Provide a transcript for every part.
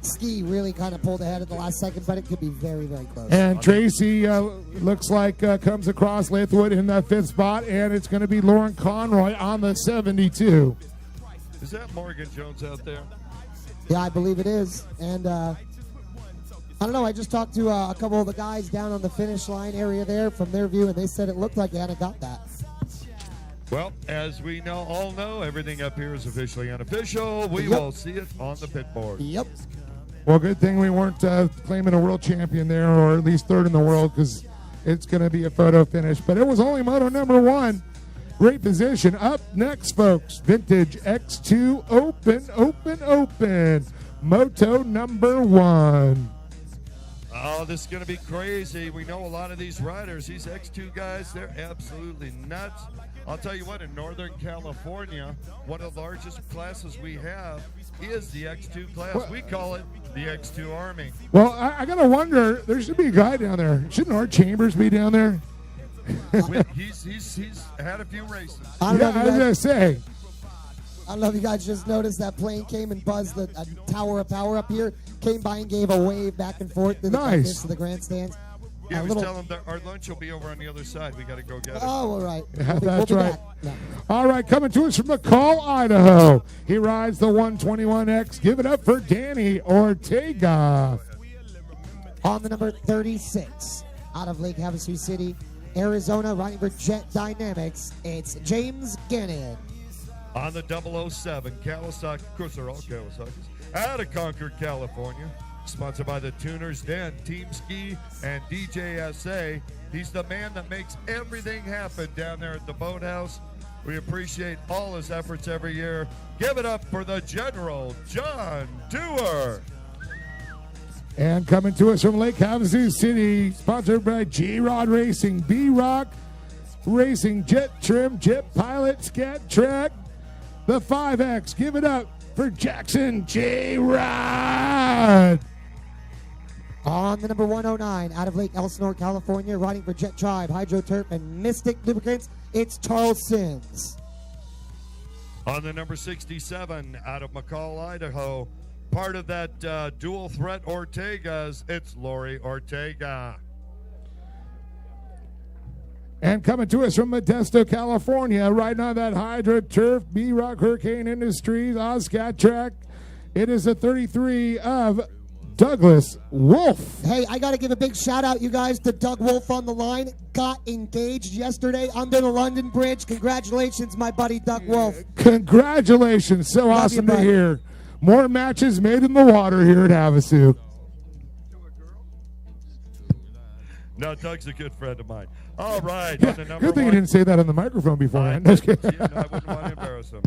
ski really kind of pulled ahead at the last second, but it could be very, very close. And Tracy looks like comes across Lathwood in that 5th spot, and it's going to be Lauren Conroy on the 72. Is that Morgan Jones out there? Yeah, I believe it is. And I don't know, I just talked to a couple of the guys down on the finish line area there from their view, and they said it looked like Anna got that. Well, as we all know, everything up here is officially unofficial. We will see it on the pit board. Yep. Well, good thing we weren't claiming a world champion there, or at least 3rd in the world, because it's going to be a photo finish. But it was only moto number 1. Great position. Up next, folks, Vintage X2 Open. Moto number 1. Oh, this is going to be crazy. We know a lot of these riders, these X2 guys, they're absolutely nuts. I'll tell you what, in Northern California, one of the largest classes we have is the X2 class. Well, we call it the X2 Army. Well, I got to wonder, there should be a guy down there. Shouldn't Art Chambers be down there? He's had a few races. I was going to say. I don't know if you guys just noticed that plane came and buzzed the Tower of Power up here, came by and gave a wave back and forth to the grandstands. Yeah, we tell them that our lunch will be over on the other side. We got to go get it. Oh, all right. That's right. No. All right, coming to us from McCall, Idaho. He rides the 121X. Give it up for Danny Ortega. On the number 36, out of Lake Havasu City, Arizona, riding for Jet Dynamics, it's James Gannon. On the 007, Kawasaki, of course they're all Kawasaki's, out of Concord, California. Sponsored by the Tuners Den, Team Ski, and IJSBA. He's the man that makes everything happen down there at the boathouse. We appreciate all his efforts every year. Give it up for the General, John Dewar. And coming to us from Lake Havasu City, sponsored by G-Rod Racing, B-Rock Racing, Jet Trim, Jet Pilot, Scat Track, the 5X. Give it up for Jackson J-Rod. On the number 109, out of Lake Elsinore, California, riding for Jet Tribe, Hydro Turf, and Mystic Lubricants, it's Charles Sims. On the number 67, out of McCall, Idaho, part of that dual threat Ortega's, it's Lori Ortega. And coming to us from Modesto, California, riding on that Hydro Turf, B-Rock Hurricane Industries, Oscat Track, it is the 33 of Douglas Wolf. Hey, I got to give a big shout out, you guys, to Doug Wolf on the line. Got engaged yesterday under the London Bridge. Congratulations, my buddy Doug Wolf. Congratulations. So Love awesome to hear. More matches made in the water here at Havasu. No, Doug's a good friend of mine. All right. Yeah, good thing you didn't say that on the microphone before. I wouldn't want to embarrass him.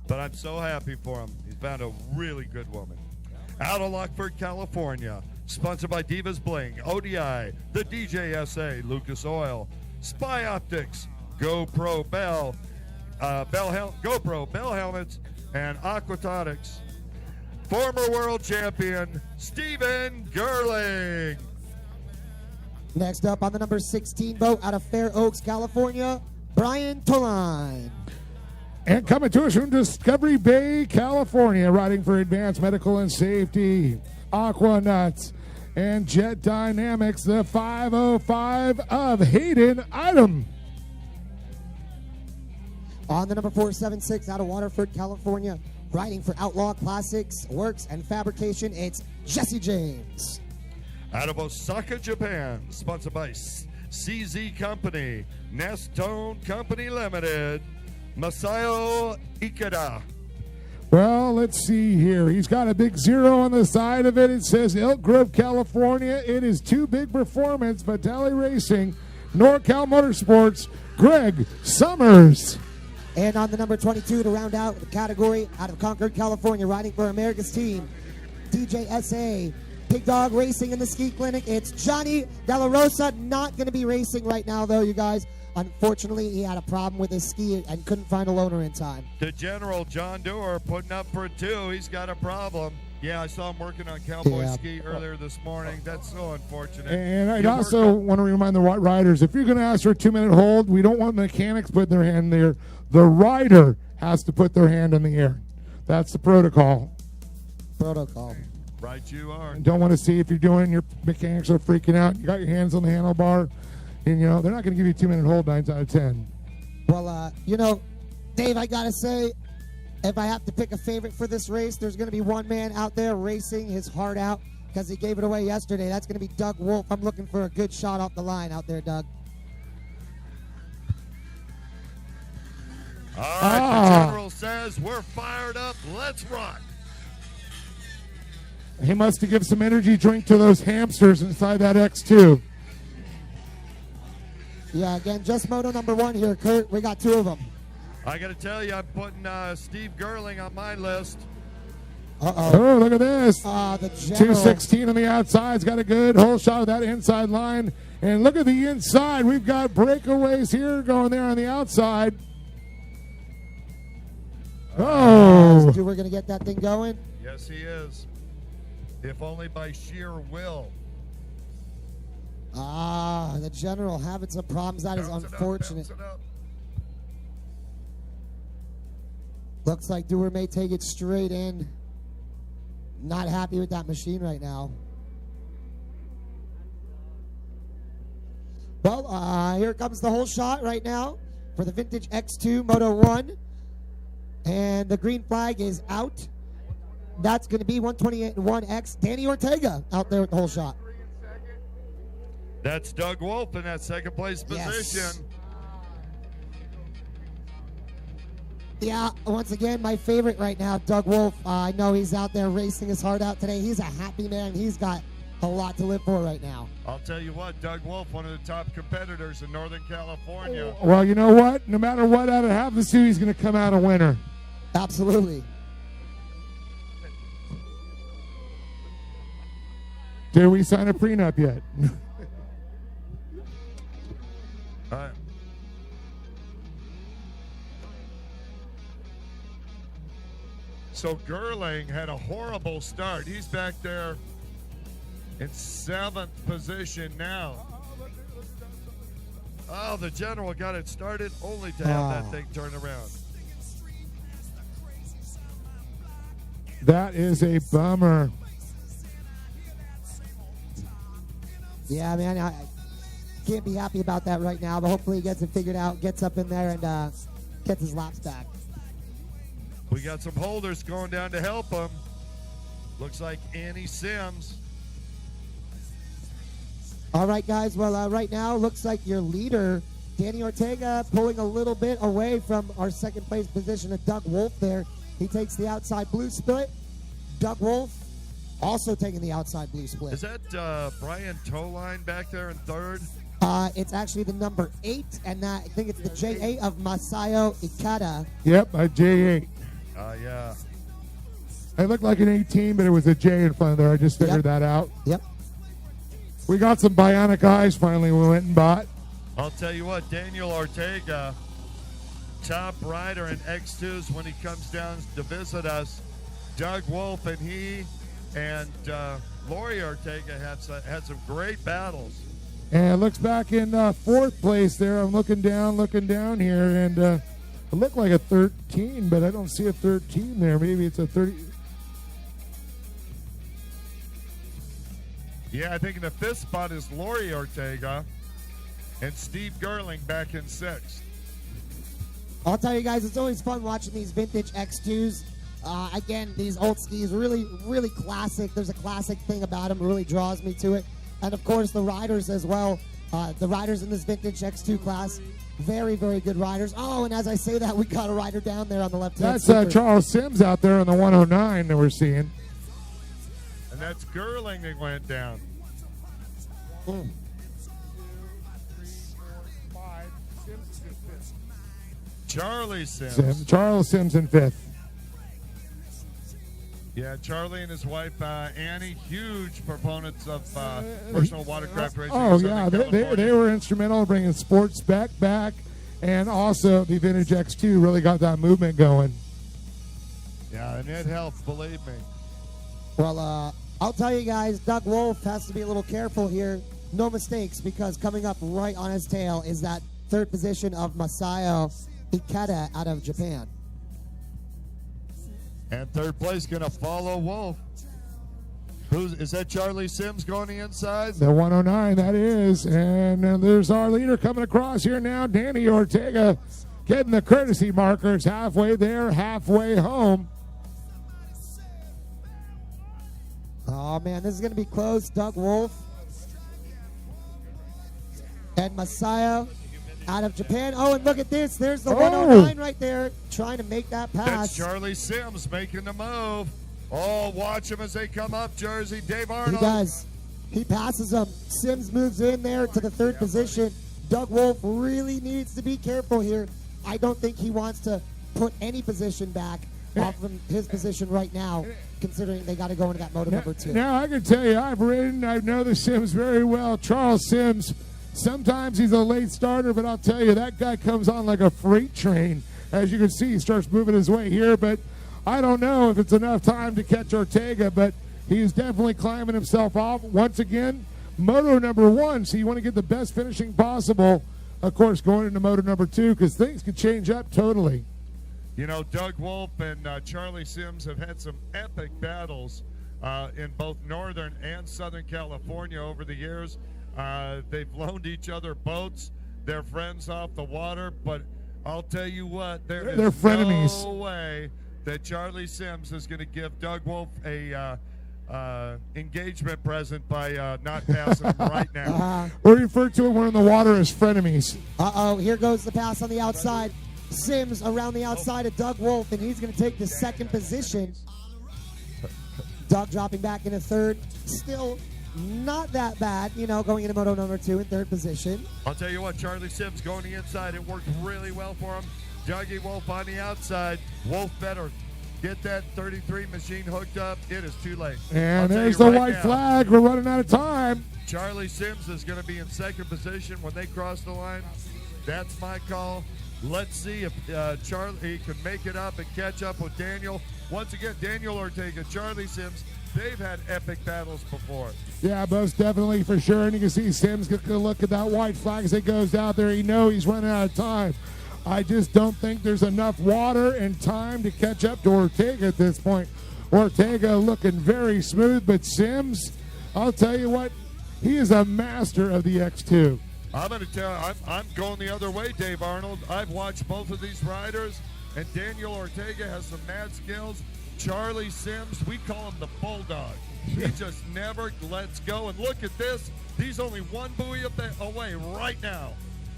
But I'm so happy for him. He's found a really good woman. Out of Lockford, California, sponsored by Divas Bling, ODI, the DJSA, Lucas Oil, Spy Optics, GoPro Bell, GoPro Bell Helmets, and Aquatonics. Former world champion, Stephen Gerling. Next up on the number 16 boat out of Fair Oaks, California, Brian Toline. And coming to us from Discovery Bay, California, riding for Advanced Medical and Safety, Aqua Nuts, and Jet Dynamics, the 505 of Hayden Item. On the number 476 out of Waterford, California, riding for Outlaw Classics, Works, and Fabrication, it's Jesse James. Out of Osaka, Japan, sponsored by CZ Company, Nestone Company Limited, Masayo Ikeda. Well, let's see here. He's got a big 0 on the side of it. It says Elk Grove, California. It is Too Big Performance, Vitale Racing, NorCal Motorsports, Greg Summers. And on the number 22 to round out the category, out of Concord, California, riding for America's team, DJSA, Pig Dog Racing in the Ski Clinic, it's Johnny Della Rosa. Not going to be racing right now, though, you guys. Unfortunately, he had a problem with his ski and couldn't find a loaner in time. The General, John Dewar, putting up for 2. He's got a problem. Yeah, I saw him working on Cowboy Ski earlier this morning. That's so unfortunate. And I also want to remind the riders, if you're going to ask for a 2-minute hold, we don't want mechanics putting their hand there. The rider has to put their hand in the air. That's the protocol. Protocol. Right, you are. Don't want to see if you're doing your mechanics are freaking out. You got your hands on the handlebar, and they're not going to give you a 2-minute hold 9 out of 10. Well, Dave, I gotta say, if I have to pick a favorite for this race, there's going to be one man out there racing his heart out because he gave it away yesterday. That's going to be Doug Wolf. I'm looking for a good shot off the line out there, Doug. All right, the General says we're fired up. Let's rock. He must have given some energy drink to those hamsters inside that X2. Yeah, again, just moto number 1 here, Kurt. We got 2 of them. I got to tell you, I'm putting Steve Gerling on my list. Oh, look at this. The General. 216 on the outside's got a good whole shot of that inside line. And look at the inside. We've got breakaways here going there on the outside. Oh. We're going to get that thing going. Yes, he is. If only by sheer will. The General having some problems. That is unfortunate. Looks like Dewar may take it straight in. Not happy with that machine right now. Well, here comes the whole shot right now for the Vintage X2 Moto 1. And the green flag is out. That's going to be 128.1X. Danny Ortega out there with the whole shot. That's Doug Wolf in that second place position. Yes. Yeah, once again, my favorite right now, Doug Wolf. I know he's out there racing his heart out today. He's a happy man. He's got a lot to live for right now. I'll tell you what, Doug Wolf, one of the top competitors in Northern California. Well, you know what? No matter what out of half the two, he's going to come out a winner. Absolutely. Did we sign a prenup yet? All right. So Gerling had a horrible start. He's back there in 7th position now. Oh, the General got it started only to have that thing turn around. That is a bummer. Yeah, man, I can't be happy about that right now, but hopefully he gets it figured out, gets up in there, and gets his laps back. We got some holders going down to help him. Looks like Annie Sims. All right, guys. Well, right now, looks like your leader, Danny Ortega, pulling a little bit away from our second place position of Doug Wolf there. He takes the outside blue split. Doug Wolf also taking the outside blue split. Is that Brian Toline back there in 3rd? It's actually the number 8, and I think it's the J8 of Masayo Ikeda. Yep, a J8. Yeah. It looked like an 18, but it was a J in front of there. I just figured that out. Yep. We got some bionic eyes finally we went and bought. I'll tell you what, Daniel Ortega, top rider in X2s when he comes down to visit us. Doug Wolf and he and Lori Ortega had some great battles. And it looks back in 4th place there. I'm looking down here, and it looked like a 13, but I don't see a 13 there. Maybe it's a 30. Yeah, I think in the 5th spot is Lori Ortega and Steve Gerling back in 6th. I'll tell you guys, it's always fun watching these vintage X2s. Again, these old skis, really, really classic. There's a classic thing about them, really draws me to it. And of course, the riders as well. The riders in this vintage X2 class, very, very good riders. Oh, and as I say that, we got a rider down there on the left-hand side. That's Charles Sims out there on the 109 that we're seeing. And that's Gerling that went down. 1, 2, 3, 4, 5. Sims is in 5th. Charlie Sims. Charles Sims in 5th. Yeah, Charlie and his wife Annie, huge proponents of personal watercraft racing. Oh yeah, they were instrumental in bringing sports back, and also the vintage X2 really got that movement going. Yeah, and it helped, believe me. Well, I'll tell you guys, Doug Wolf has to be a little careful here. No mistakes, because coming up right on his tail is that 3rd position of Masayo Ikeda out of Japan. And 3rd place going to follow Wolf. Is that Charlie Sims going the inside? The 109, that is. And there's our leader coming across here now, Danny Ortega, getting the courtesy markers halfway there, halfway home. Oh, man, this is going to be close. Doug Wolf and Messiah out of Japan. Oh, and look at this. There's the 109 right there, trying to make that pass. That's Charlie Sims making the move. Oh, watch him as they come up, Jersey. Dave Arnold. He does. He passes him. Sims moves in there to the third position. Doug Wolf really needs to be careful here. I don't think he wants to put any position back off from his position right now, considering they got to go into that moto number 2. Now, I can tell you, I know the Sims very well. Charles Sims, sometimes he's a late starter, but I'll tell you, that guy comes on like a freight train. As you can see, he starts moving his way here, but I don't know if it's enough time to catch Ortega, but he's definitely climbing himself off. Once again, moto number 1, so you want to get the best finishing possible, of course, going into moto number 2, because things could change up totally. You know, Doug Wolf and Charlie Sims have had some epic battles in both Northern and Southern California over the years. They've loaned each other boats. They're friends off the water, but I'll tell you what, they're frenemies. No way that Charlie Sims is going to give Doug Wolf a engagement present by not passing him right now. We refer to it when in the water as frenemies. Uh-oh, here goes the pass on the outside. Sims around the outside of Doug Wolf, and he's going to take the second position. Doug dropping back into third. Still not that bad, you know, going into moto number 2 in third position. I'll tell you what, Charlie Sims going the inside. It worked really well for him. Dougie Wolf on the outside. Wolf better get that 33 machine hooked up. It is too late. And there's the white flag. We're running out of time. Charlie Sims is going to be in second position when they cross the line. That's my call. Let's see if Charlie can make it up and catch up with Daniel. Once again, Daniel Ortega, Charlie Sims, they've had epic battles before. Yeah, most definitely for sure. And you can see Sims get a look at that white flag as it goes out there. You know he's running out of time. I just don't think there's enough water and time to catch up to Ortega at this point. Ortega looking very smooth, but Sims, I'll tell you what, he is a master of the X2. I'm going to tell you, I'm going the other way, Dave Arnold. I've watched both of these riders, and Daniel Ortega has some mad skills. Charlie Sims, we call him the Bulldog. He just never lets go. And look at this. He's only one buoy away right now.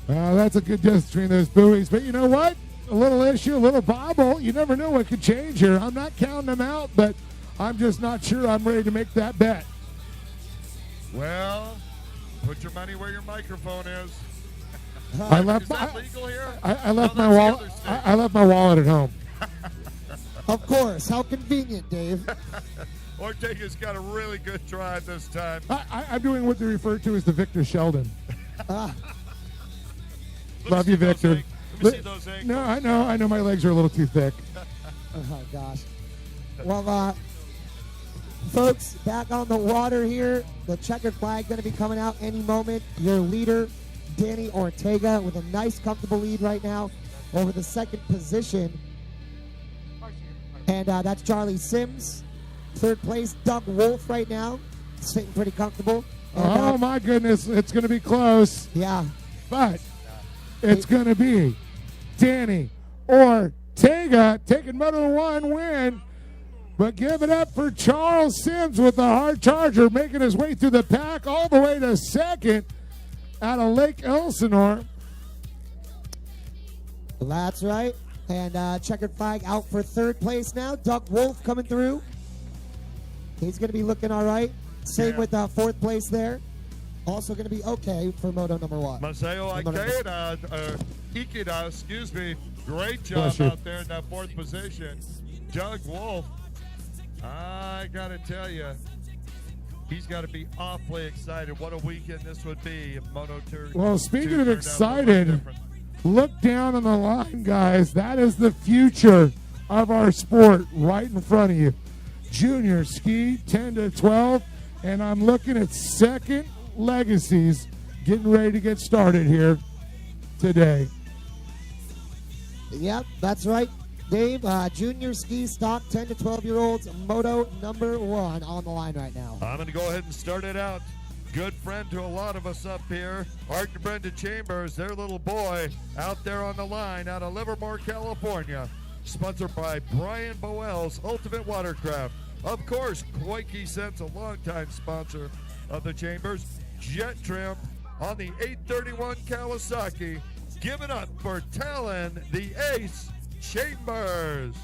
That's a good distance between those buoys. But you know what? A little issue, a little bobble. You never know what could change here. I'm not counting them out, but I'm just not sure I'm ready to make that bet. Well, put your money where your microphone is. I left is that legal here? I left my wallet. I left my wallet at home. Of course. How convenient, Dave. Ortega's got a really good drive this time. I'm doing what they refer to as the Victor Sheldon. Love you, Victor. Let me see those ankles. No, I know my legs are a little too thick. Oh, gosh. Well, folks, back on the water here. The checkered flag going to be coming out any moment. Your leader, Danny Ortega, with a nice, comfortable lead right now over the second position. And that's Charlie Sims. Third place, Doug Wolf right now, sitting pretty comfortable. And, my goodness, it's going to be close. Yeah. But it's going to be Danny Ortega taking moto1 win. But give it up for Charles Sims with the hard charger, making his way through the pack all the way to second out of Lake Elsinore. That's right. And checkered flag out for third place now. Doug Wolf coming through. He's going to be looking all right. Same with fourth place there. Also going to be okay for moto number 1. Maseo Ikeda, excuse me. Great job out there in that fourth position. Doug Wolf, I got to tell you, he's got to be awfully excited. What a weekend this would be if Moto 2. Well, speaking of excited, look down on the line, guys. That is the future of our sport right in front of you. Junior ski 10 to 12, and I'm looking at second legacies getting ready to get started here today. Yep, that's right. Dave, junior ski stock 10 to 12-year-olds, moto number 1 on the line right now. I'm going to go ahead and start it out. Good friend to a lot of us up here, Art and Brenda Chambers, their little boy, out there on the line out of Livermore, California. Sponsored by Brian Boel's Ultimate Watercraft. Of course, Koike Scents, a longtime sponsor of the Chambers. Jet Trim on the 831 Kawasaki. Give it up for Talon, the Ace Chambers.